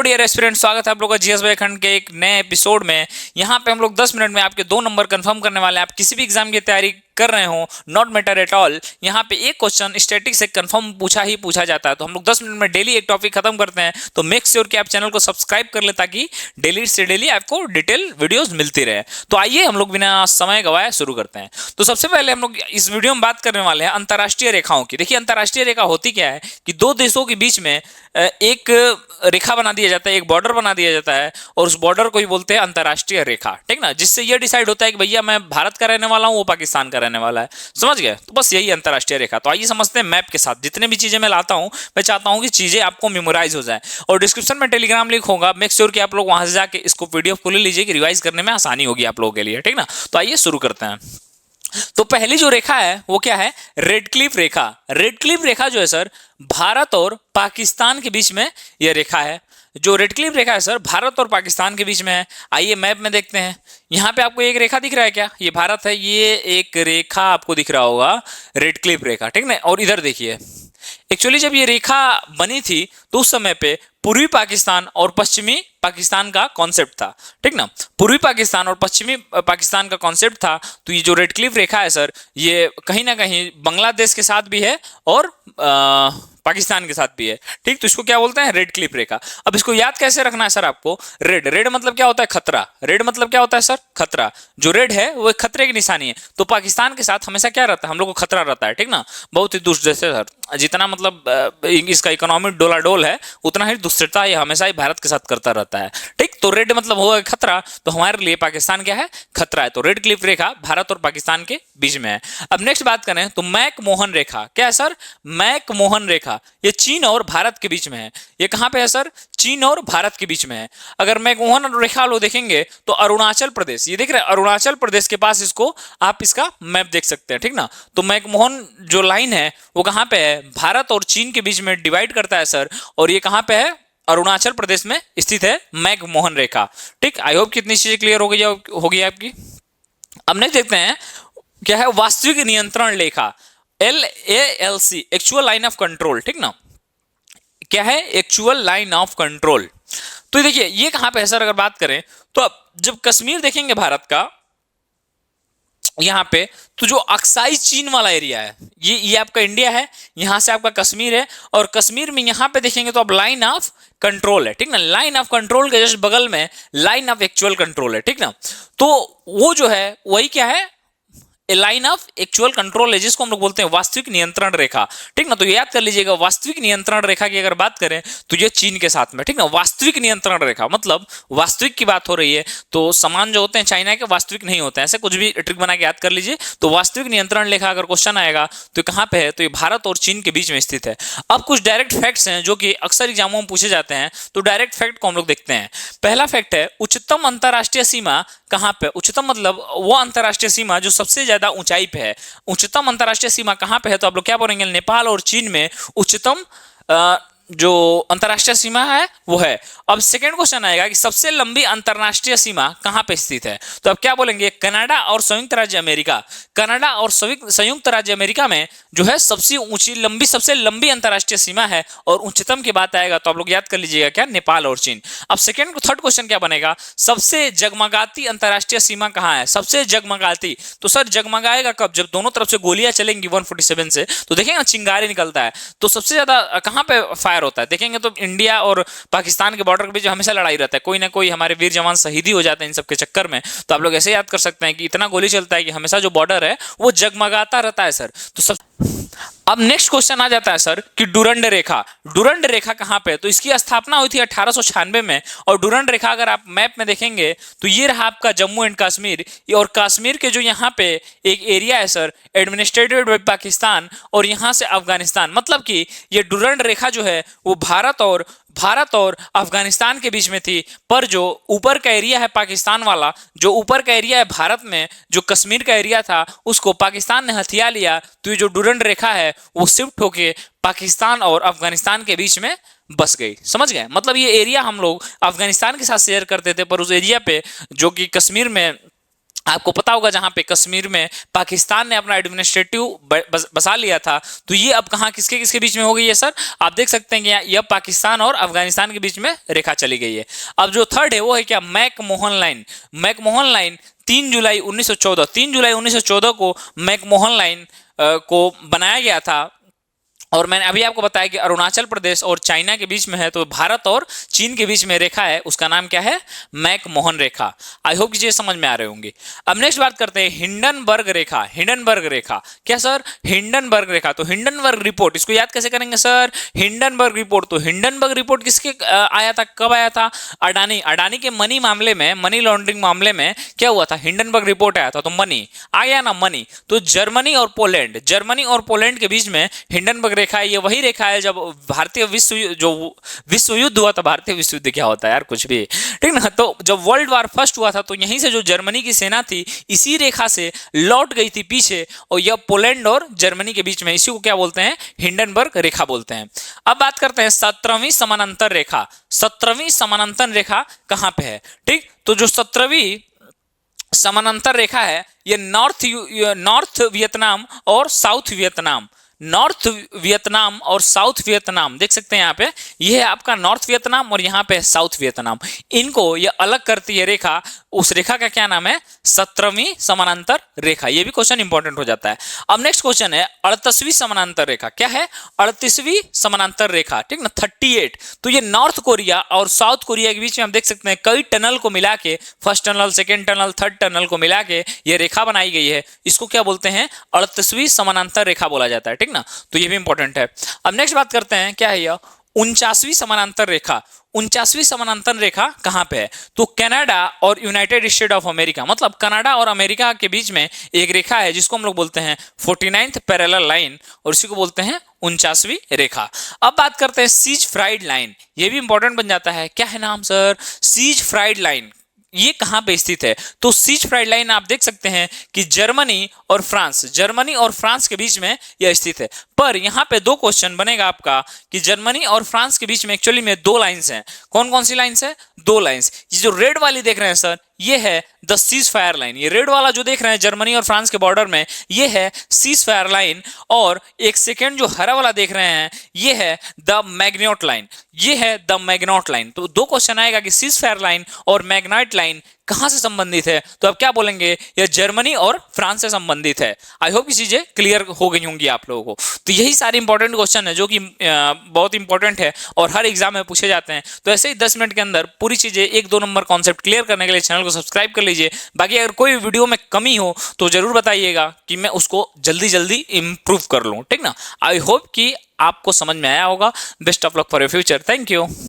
Dear aspirant, स्वागत है आप लोगों का जीएस भाई खंड के एक नए एपिसोड में। यहाँ पे हम लोग 10 मिनट में आपके 2 नंबर कंफर्म करने वाले हैं। आप किसी भी एग्जाम की तैयारी कर रहे हो, नॉट मैटर एट ऑल। यहाँ पे एक क्वेश्चन स्टैटिक से कंफर्म पूछा जाता है। तो हम लोग 10 मिनट में डेली एक टॉपिक खत्म करते हैं। तो मेक श्योर कि आप चैनल को सब्सक्राइब कर ले ताकि डेली से डेली आपको डिटेल वीडियोस मिलती रहे। तो आइए हम लोग बिना समय गवाए शुरू करते हैं। तो सबसे पहले हम लोग इस वीडियो में बात करने वाले हैं अंतरराष्ट्रीय रेखाओं की। देखिए, अंतरराष्ट्रीय रेखा होती क्या है कि दो देशों के बीच में एक रेखा बना दिया जाता है, एक बॉर्डर बना दिया जाता है और उस बॉर्डर को ही बोलते हैं अंतरराष्ट्रीय रेखा। ठीक ना, जिससे यह डिसाइड होता है कि भैया मैं भारत का रहने वाला हूं, वो पाकिस्तान का रहने वाला है। समझ गए? तो बस यही अंतरराष्ट्रीय रेखा। तो आइए समझते हैं मैप के साथ। जितने भी चीजें मैं लाता हूं, मैं चाहता हूं कि चीजें आपको मेमोराइज हो जाए। और डिस्क्रिप्शन में टेलीग्राम लिंक होगा, मेक श्योर कि आप लोग वहां से जाके इसको पीडीएफ को ले लीजिए कि रिवाइज करने में आसानी होगी आप लोगों के लिए। ठीक ना, तो आइए शुरू करते हैं। तो पहली जो रेखा है वो क्या है? रेड क्लिफ रेखा। रेड क्लिफ रेखा जो है सर, भारत और पाकिस्तान के बीच में यह रेखा है। जो रेड क्लिफ रेखा है सर, भारत और पाकिस्तान के बीच में है। आइए मैप में देखते हैं। यहां पे आपको एक रेखा दिख रहा है क्या? ये भारत है, ये एक रेखा आपको दिख रहा होगा, रेड क्लिफ रेखा। ठीक ना, और इधर देखिए, एक्चुअली जब ये रेखा बनी थी तो उस समय पे पूर्वी पाकिस्तान और पश्चिमी पाकिस्तान का कॉन्सेप्ट था। ठीक ना, पूर्वी पाकिस्तान और पश्चिमी पाकिस्तान का कॉन्सेप्ट था। तो ये जो रेड क्लिफ रेखा है सर, ये कहीं ना कहीं बांग्लादेश के साथ भी है और पाकिस्तान के साथ भी है। ठीक, तो इसको क्या बोलते हैं? रेड क्लिफ रेखा। अब इसको याद कैसे रखना है सर आपको? रेड, रेड मतलब क्या होता है? खतरा। रेड मतलब क्या होता है सर? खतरा। जो रेड है वो एक खतरे की निशानी है। तो पाकिस्तान के साथ हमेशा क्या रहता है? हम लोग को खतरा रहता है। ठीक ना, बहुत ही दुष्ट जैसे सर, जितना मतलब इसका इकोनॉमिक डोलाडोल है उतना ही दुष्टता ये हमेशा ही भारत के साथ करता रहता है। ठीक, तो रेड मतलब होगा खतरा, तो हमारे लिए पाकिस्तान क्या है? खतरा है। तो रेड क्लिफ रेखा भारत और पाकिस्तान के बीच में है। अब नेक्स्ट बात करें तो मैक मोहन रेखा। क्या है सर? मैक मोहन रेखा। ये चीन और भारत के बीच में है। ये कहां पे है सर? चीन और भारत के बीच में है। अगर मैक मोहन रेखा लो देखेंगे तो अरुणाचल प्रदेश, ये देख रहे हैं, अरुणाचल प्रदेश के पास इसको आप इसका मैप देख सकते हैं। ठीक ना, तो मैक मोहन जो लाइन है वो कहां पे है? भारत और चीन के बीच में डिवाइड करता है सर। और ये कहां पे है? अरुणाचल प्रदेश में स्थित है मैक मोहन रेखा। ठीक, आई होप कितनी चीजें क्लियर होगी आपकी। अब नेक्स्ट देखते हैं क्या है? वास्तविक नियंत्रण रेखा, LALC, actual line of control. ठीक ना, क्या है? Actual line of control. तो देखिए ये कहां पे है सर? अगर बात करें तो अब जब कश्मीर देखेंगे भारत का यहां पे, तो जो अक्साई चीन वाला एरिया है, ये आपका इंडिया है, यहां से आपका कश्मीर है। और कश्मीर में यहां पे देखेंगे तो अब लाइन ऑफ कंट्रोल है। ठीक ना, लाइन ऑफ कंट्रोल के जस्ट बगल में लाइन ऑफ एक्चुअल कंट्रोल है। ठीक ना, तो वो जो है वही क्या है? ए लाइन ऑफ एक्चुअल कंट्रोल है, जिसको हम लोग बोलते हैं वास्तविक नियंत्रण रेखा। ठीक ना, तो याद कर लीजिएगा, वास्तविक नियंत्रण रेखा की अगर बात करें तो ये चीन के साथ में। ठीक ना, वास्तविक नियंत्रण रेखा मतलब वास्तविक की बात हो रही है, तो समान जो होते हैं चाइना के वास्तविक नहीं होते हैं। ऐसे कुछ भी ट्रिक बना के याद कर लीजिए। तो वास्तविक नियंत्रण रेखा अगर क्वेश्चन आएगा तो कहां पे है? तो ये भारत और चीन के बीच में स्थित है। अब कुछ डायरेक्ट फैक्ट्स हैं जो कि अक्सर एग्जामों में पूछे जाते हैं। तो डायरेक्ट फैक्ट को हम लोग देखते हैं। पहला फैक्ट है, उच्चतम अंतरराष्ट्रीय सीमा कहां पे? उच्चतम मतलब वो अंतरराष्ट्रीय सीमा जो सबसे ज्यादा ऊंचाई पे है। उच्चतम अंतरराष्ट्रीय सीमा कहां पे है? तो आप लोग क्या बोलेंगे? नेपाल और चीन में उच्चतम जो अंतरराष्ट्रीय सीमा है वो है। अब सेकंड क्वेश्चन आएगा कि सबसे लंबी अंतरराष्ट्रीय सीमा कहां पे स्थित है? तो आप क्या बोलेंगे? कनाडा और संयुक्त राज्य अमेरिका। कनाडा और संयुक्त राज्य अमेरिका में जो है सबसे लंबी अंतरराष्ट्रीय सीमा है। और उच्चतम की बात आएगा तो आप लोग याद कर लीजिएगा क्या? नेपाल और चीन। अब थर्ड क्वेश्चन क्या बनेगा? सबसे जगमगाती अंतरराष्ट्रीय सीमा कहां है? सबसे जगमगाती, तो सर जगमगाएगा कब? जब दोनों तरफ से गोलियां चलेंगी 147 से, तो देखेंगे ना चिंगारी निकलता है। तो सबसे ज्यादा कहां पे फायर होता है? देखेंगे तो इंडिया और पाकिस्तान के बॉर्डर के बीच हमेशा लड़ाई रहता है। कोई ना कोई हमारे वीर जवान शहीदी हो जाते हैं इन सब के चक्कर में। तो आप लोग ऐसे याद कर सकते हैं कि इतना गोली चलता है कि हमेशा जो बॉर्डर है वो जगमगाता रहता है सर। तो सब अब नेक्स्ट क्वेश्चन आ जाता है सर कि डुरंड रेखा। डुरंड रेखा कहां पे है? तो इसकी स्थापना हुई थी 1896 में। और डुरंड रेखा अगर आप मैप में देखेंगे तो ये रहा आपका जम्मू एंड कश्मीर। और कश्मीर के जो यहाँ पे एक एरिया है सर, एडमिनिस्ट्रेटेड बाय पाकिस्तान, और यहाँ से अफगानिस्तान। मतलब कि ये डुरंड रेखा जो है वो भारत और अफगानिस्तान के बीच में थी। पर जो ऊपर का एरिया है पाकिस्तान वाला, जो ऊपर का एरिया है भारत में, जो कश्मीर का एरिया था उसको पाकिस्तान ने हथिया लिया। तो ये जो डुरंड रेखा है वो शिफ्ट होके पाकिस्तान और अफगानिस्तान के बीच में बस गई। समझ गए? मतलब ये एरिया हम लोग अफगानिस्तान के साथ शेयर करते थे, पर उस एरिया पे जो कि कश्मीर में आपको पता होगा जहां पे कश्मीर में पाकिस्तान ने अपना एडमिनिस्ट्रेटिव बसा लिया था, तो ये अब कहां किसके किसके बीच में हो गई है सर? आप देख सकते हैं कि यह पाकिस्तान और अफगानिस्तान के बीच में रेखा चली गई है। अब जो थर्ड है वो है क्या? McMahon line. मैकमोहन लाइन 3 जुलाई 1914 को मैकमोहन लाइन को बनाया गया था। और मैंने अभी आपको बताया कि अरुणाचल प्रदेश और चाइना के बीच में है, तो भारत और चीन के बीच में रेखा है, उसका नाम क्या है? McMahon Rekha. आई होप कि ये समझ में आ रहे होंगे। अब नेक्स्ट बात करते हैं हिंडनबर्ग रेखा। हिंडनबर्ग रेखा क्या सर? हिंडनबर्ग रेखा। तो हिंडनबर्ग रिपोर्ट, इसको याद कैसे करेंगे सर? हिंडनबर्ग रिपोर्ट, तो हिंडनबर्ग रिपोर्ट किसके आया था, कब आया था? अडानी के मनी मामले में, मनी लॉन्ड्रिंग मामले में क्या हुआ था? हिंडनबर्ग रिपोर्ट आया था। तो मनी आ गया ना, मनी। तो जर्मनी और पोलैंड के बीच में हिंडनबर्ग रेखा है। ये वही रेखा है जब भारतीय विश्व युद्ध हुआ था। भारतीय विश्व युद्ध क्या होता है यार, कुछ भी, ठीक ना। तो जब वर्ल्ड वार फर्स्ट हुआ था, तो यहीं से जो जर्मनी की सेना थी इसी रेखा से लौट गई थी पीछे, और यह पोलैंड और जर्मनी के बीच में, इसी को क्या बोलते हैं? हिंडनबर्ग रेखा बोलते हैं। अब बात करते हैं 17वीं समानांतर रेखा। 17वीं समानांतर रेखा कहां पे है? ठीक, तो जो 17वीं समानांतर रेखा है, ये नॉर्थ वियतनाम और साउथ वियतनाम, नॉर्थ वियतनाम और साउथ वियतनाम देख सकते हैं यहाँ पे, ये है आपका नॉर्थ वियतनाम और यहाँ पे साउथ वियतनाम। इनको ये अलग करती है रेखा, उस रेखा का क्या नाम है? 17वीं समानांतर रेखा। ये भी क्वेश्चन इंपॉर्टेंट हो जाता है। अब नेक्स्ट क्वेश्चन है 38वीं समानांतर रेखा। क्या है? 38वीं समानांतर रेखा, ठीक ना, 38। तो ये नॉर्थ कोरिया और साउथ कोरिया के बीच में हम देख सकते हैं कई टनल को मिला के, first tunnel, second tunnel, third tunnel को मिला के ये रेखा बनाई गई है। इसको क्या बोलते हैं? 38वीं समानांतर रेखा बोला जाता है, ठीक ना। तो ये भी इंपॉर्टेंट है। अब नेक्स्ट बात करते हैं, क्या है यह? 49वीं समानांतर रेखा। 49वीं समानांतर रेखा कहां पे है? तो कनाडा और यूनाइटेड स्टेट ऑफ अमेरिका, मतलब कनाडा और अमेरिका के बीच में एक रेखा है जिसको हम लोग बोलते हैं 49th पैरेलल लाइन, और इसी को बोलते हैं 49वीं रेखा। अब बात करते हैं सीज फ्राइड लाइन। ये भी इंपॉर्टेंट बन जाता है। क्या है नाम सर? Seize fried line. ये कहां पे स्थित है? तो सीज फ्राइड लाइन आप देख सकते हैं कि जर्मनी और फ्रांस के बीच में यह स्थित है। पर यहां पे दो क्वेश्चन बनेगा आपका कि जर्मनी और फ्रांस के बीच में एक्चुअली में दो लाइंस हैं। कौन कौन सी लाइंस है? दो लाइंस। ये जो रेड वाली देख रहे हैं सर, ये है द सीज फायर लाइन। ये रेड वाला जो देख रहे हैं जर्मनी और फ्रांस के बॉर्डर में, ये है सीज फायर लाइन। और एक सेकेंड जो हरा वाला देख रहे हैं, ये है द मैग्नोट लाइन। ये है द मैग्नोट लाइन। तो दो क्वेश्चन आएगा कि सीज फायर लाइन और मैग्नाइट लाइन कहां से संबंधित है? तो आप क्या बोलेंगे? यह जर्मनी और फ्रांस से संबंधित है। आई होप ये चीजें क्लियर हो गई होंगी आप लोगों को। तो यही सारे इंपॉर्टेंट क्वेश्चन है जो कि बहुत इंपॉर्टेंट है और हर एग्जाम में पूछे जाते हैं। तो ऐसे ही 10 मिनट के अंदर पूरी चीजें 1-2 नंबर कॉन्सेप्ट क्लियर करने के लिए चैनल को सब्सक्राइब कर लीजिए। बाकी अगर कोई वीडियो में कमी हो तो जरूर बताइएगा कि मैं उसको जल्दी जल्दी इंप्रूव कर लूँ, ठीक ना। आई होप कि आपको समझ में आया होगा। Best of luck for your future. Thank you.